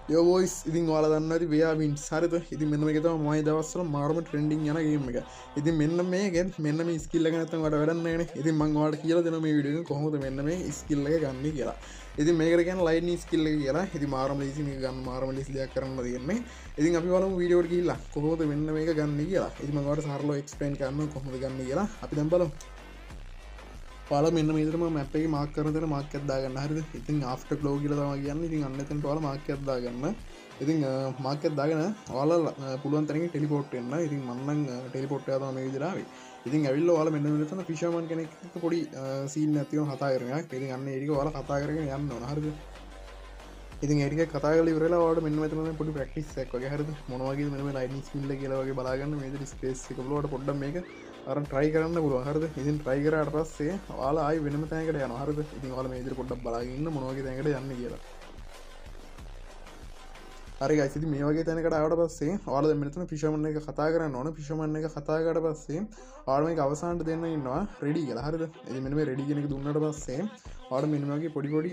යෝවෝයිස් ඉතින් වාල දන්නති වයාවින් සරත ඉති මෙන්න එක තම මයි දවස්සල මාරම ට්‍රෙන්ඩිං යන ගේම එක ඉතින් මෙන්න මේගෙන් මෙන්න මේ ස්කිල්ල ගනත වට වැඩන්නන ඉතින් මංවාට කියල දෙන මේ විඩිය කොහොද මෙන්න මේ ස්කිල්ල ගන්න කියලා ඉතින් මේකරගන් ලයින් ස්කිල්ල කියලා ඉති මාරම ලේසි ගන්න මාරම ලෙසිලයක් කරන්න තියෙන්නේ ඉතින් අපි වලම වීඩියෝට කියලා කොහොද මෙන්න මේක ගන්න කියලා ඉති මඟවට සරලෝ එක්ස්පේන් කරන්න කොහොද ගන්න කියලා අපි දැම් බලමු පාල මෙන්න මේතරම මැප්පේ මාක් කරන මාක් ඇත්දාගන්න හරි ඉතින් ආෆ්ට ලෝ කියල තම කියන්න ඉතින් අන්නතන් පාල මාක් ඇත්දාගන්න ඉතින් මාක් ඇත්දාගෙන වාල පුළුවන් තරගේ ටෙලිපෝට් එන්න ඉතින් මන්නන් ටෙලිපොට් යාතම මේ විදිරාවේ ඉතින් ඇවිල්ල වාල මෙන්න තන පිශමන් කෙනෙක් පොඩි සීන් ඇතිව කතාකරනයක් ඉතින් අන්න ඒක වාල කතා කරගෙන යන්න හරිද ඉතින් ඒටික කතාගල වරලා වාට මෙන්න මෙතන පොඩි ප්‍රක්ටිස්සක් වගේ හරි මොනවගේ මෙම ලයින් ස්මිල්ල කියලවගේ බලාගන්න මේ ස්පේස් එකලට පොඩ්ඩ මේක අර ට්‍රයි කරන්න පුළුව හරද ඉතින් ට්‍රයි කරට පස්සේ වාලා ආයි වෙනම තැනකට යන හරද ඉතින් වාල මේදිර පොඩ්ඩක් බලාගන්න මොනවගේ තැනකට යන්න කියලා හරි ගයිසිති මේ වගේ තැනකට ආවට පස්සේ වාල මෙතන පිෂමන්න එක කතා කරන්න ඕන පිෂමන්න එක කතාකට පස්සේ ආඩම එක අවසාන්ට දෙන්න ඉන්නවා රෙඩි කියලා හරිද එ මෙම රෙඩි කෙනෙක දුන්නට පස්සේ ආඩ මෙන්නගේ පොඩිකොඩි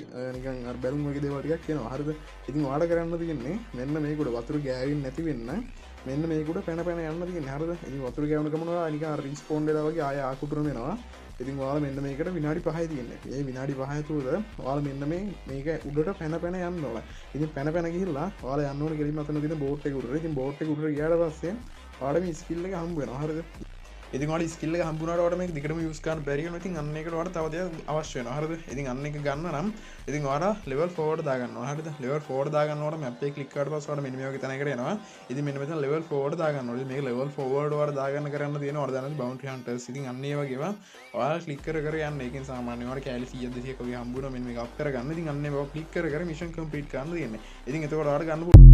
බැලුම් වගේ දේවටියක් කියන හරිද ඉතින් වාඩ කරන්න තියන්නේ මෙන්න මේකුට වතුර ගෑවින් නැති වෙන්න මෙන්න මේකුට පැන පැන යන්න තිය හරද වතුර ගවනකමන නික රිස්පෝන්්ඩ වගේ ආය ආකුටරමෙනවා ඉතින් වාල මෙන්න මේකට විනාඩි පහයි තියන්න ඒ විනාඩි පහතුද වාල මෙන්න මේක උඩට පැන පැන යන්න ොල ඉතින් පැන පැන ගහිල්ලා වාල යන්නන කිරීම අතන තින බෝට්ටකුර ඉතින් බෝට්ටකුර යාට පස්සේ ආඩම ස්කිල්ල හම්බුවෙන හරද ඉතින් ස්කිල්ල හම්බුණට මේ දිකට යස්කාන බැරිියන ඉතින් අන්නකට වට තවද අවශ්‍යන හරද ඉතින් අන්න එක ගන්න නම් ඉතින් වාට ලෙවල් ෆෝඩ් දාගන්න හට ලෙවල් ෆෝඩ් දාගන්නවට මැපේ කලික්කට පස්වට මිනිියක තනකරනවා ඉති මෙම ලෙවල් ෆෝඩ් දාගන්න මේ ලෙවල් ෆෝඩ් වට දාගන්න කරන්න තියෙන වර්දන බවන්ට හන්ට ඉතින් අන්නේවගේවා වා ලික්කර කරන්න එක සාමානවට කෑලි සියදසියකගේ හම්බුණ මෙ අප කරගන්න ඉතින් අන්න ලික්කර මිෂන් කම්පිට කන්න තියන්න ඉතින් එතකොට ගන්න